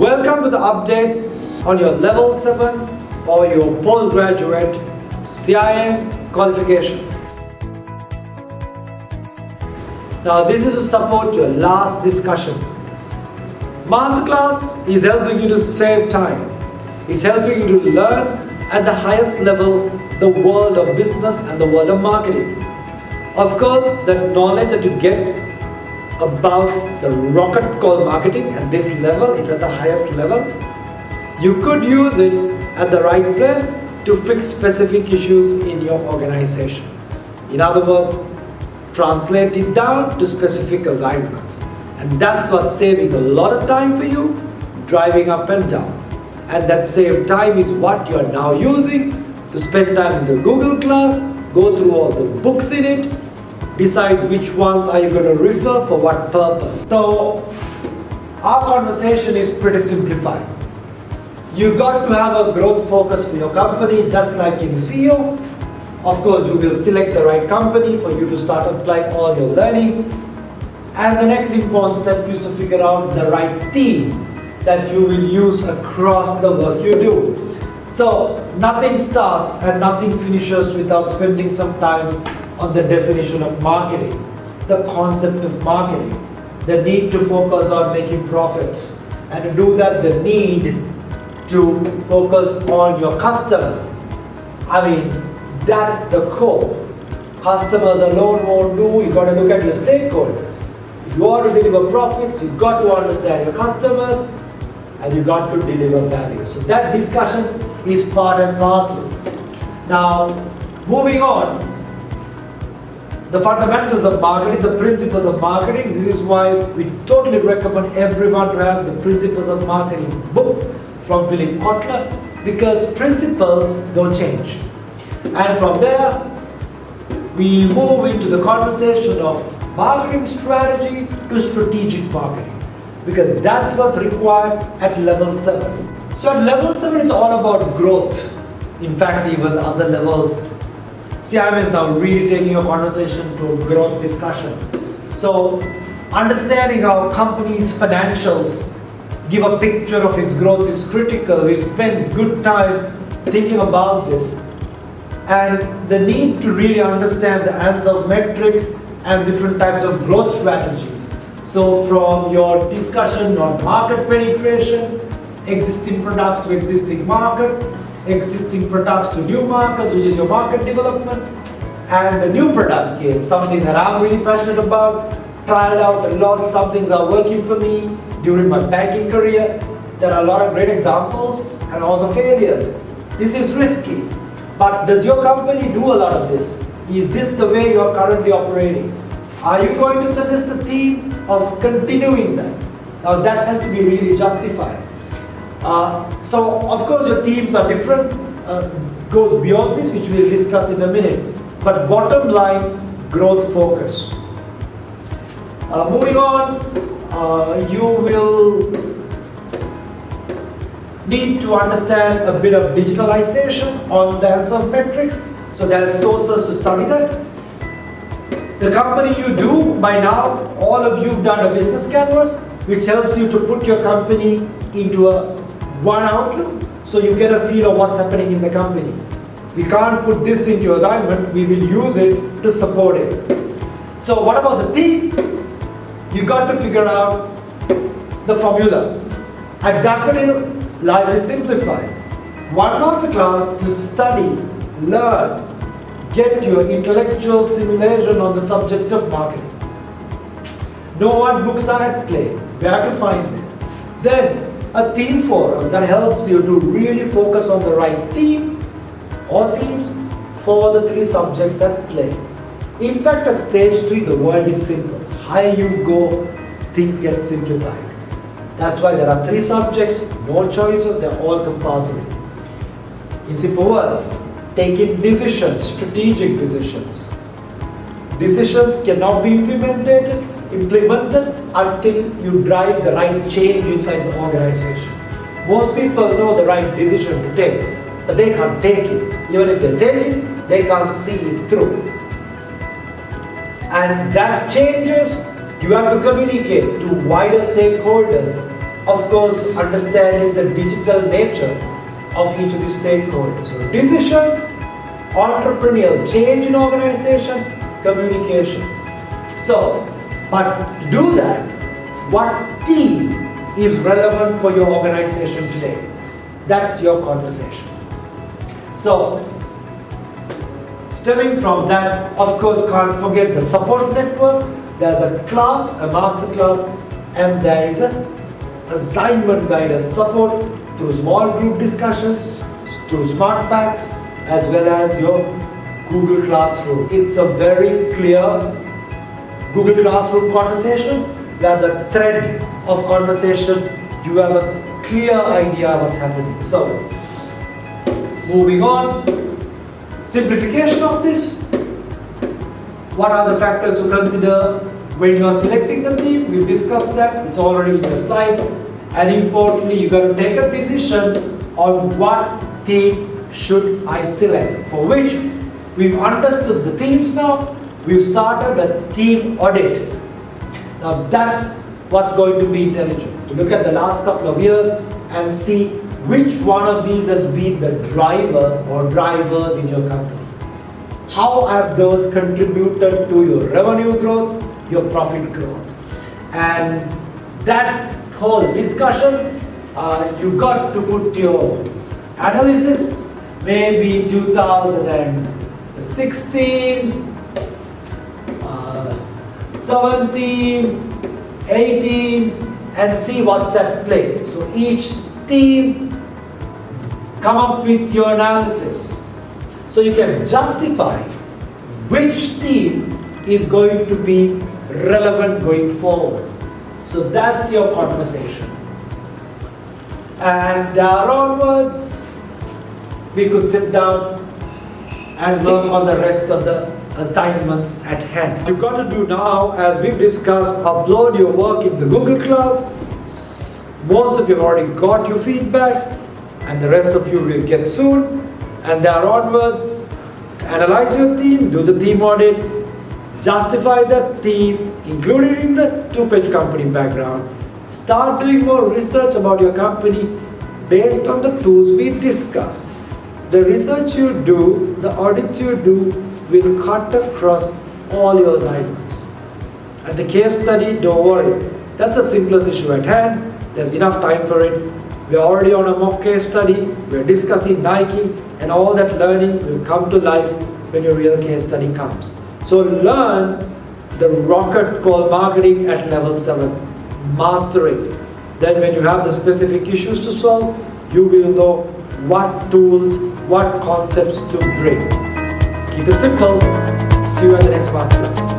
Welcome to the update on your level 7 or your postgraduate CIM qualification. Now this is to support your last discussion. Masterclass is helping you to save time. It's helping you to learn at the highest level the world of business and the world of marketing. Of course, the knowledge that you get about the rocket called marketing at this level is at the highest level. You could use it at the right place to fix specific issues in your organization. In other words, translate it down to specific assignments. And that's what's saving a lot of time for you, driving up and down. And that saved time is what you are now using to spend time in the Google class, go through all the books in it, decide which ones are you going to refer for what purpose. So our conversation is pretty simplified. You got to have a growth focus for your company, just like in CEO. Of course, you will select the right company for you to start applying all your learning. And the next important step is to figure out the right team that you will use across the work you do. So nothing starts and nothing finishes without spending some time on the definition of marketing, the concept of marketing, the need to focus on making profits, and to do that, the need to focus on your customer. I mean, that's the core. Customers alone won't do. You got to look at your stakeholders. If you want to deliver profits, you got to understand your customers, and you got to deliver value. So that discussion is part and parcel. Now, moving on. The fundamentals of marketing, the principles of marketing. This is why we totally recommend everyone to have the Principles of Marketing book from Philip Kotler, because principles don't change. And from there, we move into the conversation of marketing strategy to strategic marketing, because that's what's required at level 7. So at level 7 is all about growth. In fact, even the other levels, CIM is now really taking a conversation to a growth discussion. So understanding how companies' financials give a picture of its growth is critical. We spend good time thinking about this, and the need to really understand the answer of metrics and different types of growth strategies. So from your discussion on market penetration, existing products to existing market, existing products to new markets, which is your market development, and the new product game, something that I'm really passionate about, tried out a lot. Some things are working for me during my banking career. There are a lot of great examples and also failures. This is risky, but does your company do a lot of this? Is this the way you are currently operating? Are you going to suggest a theme of continuing that? Now that has to be really justified. So of course your themes are different, goes beyond this, which we'll discuss in a minute. But bottom line, growth focus. Moving on, you will need to understand a bit of digitalization on the answer of metrics. So there's sources to study that. The company you do, by now, all of you have done a business canvas, which helps you to put your company into one outlook, so you get a feel of what's happening in the company. We can't put this into assignment, we will use it to support it. So what about the theme? You got to figure out the formula. At Daffodil, life is simplified. One masterclass to study, learn, get your intellectual stimulation on the subject of marketing. No one books are at play. Where to find them? Then a theme forum that helps you to really focus on the right theme or themes for the 3 subjects at play. In fact, at stage 3, the world is simple. Higher you go, things get simplified. That's why there are 3 subjects, no choices, they're all compulsory. In simple words, taking decisions, strategic decisions. Decisions cannot be implemented until you drive the right change inside the organization. Most people know the right decision to take, but they can't take it. Even if they take it, they can't see it through. And that changes, you have to communicate to wider stakeholders of course, understanding the digital nature of each of the stakeholders. So decisions, entrepreneurial change in organization, communication. So, but to do that, what team is relevant for your organization today? That's your conversation. So, stemming from that, of course, can't forget the support network. There's a class, a master class, and there is a assignment guidance support through small group discussions, through smart packs, as well as your Google Classroom. It's a very clear Google Classroom conversation where the thread of conversation, you have a clear idea what's happening. So, moving on, simplification of this. What are the factors to consider when you are selecting the team? We've discussed that, it's already in the slides. And importantly, you got to take a decision on what team should I select, for which we've understood the themes now. We've started a team audit. Now that's what's going to be intelligent. To look at the last couple of years and see which one of these has been the driver or drivers in your company. How have those contributed to your revenue growth, your profit growth? And that whole discussion, you got to put your analysis maybe 2016, 17, 18, and see what's at play. So each team come up with your analysis. So you can justify which team is going to be relevant going forward. So that's your conversation. And onwards, we could sit down and work on the rest of the assignments at hand. You've got to do now, as we've discussed, upload your work in the Google Class. Most of you have already got your feedback, and the rest of you will get soon. And onwards, analyze your team, do the team audit, justify that team, include it in the 2-page company background. Start doing more research about your company based on the tools we discussed. The research you do, the audit you do, will cut across all your assignments. And the case study, don't worry, that's the simplest issue at hand. There's enough time for it. We're already on a mock case study. We're discussing Nike, and all that learning will come to life when your real case study comes. So learn the rocket called marketing at level 7. Master it. Then when you have the specific issues to solve, you will know what tools, what concepts to bring. Keep it simple. See you at the next masterclass.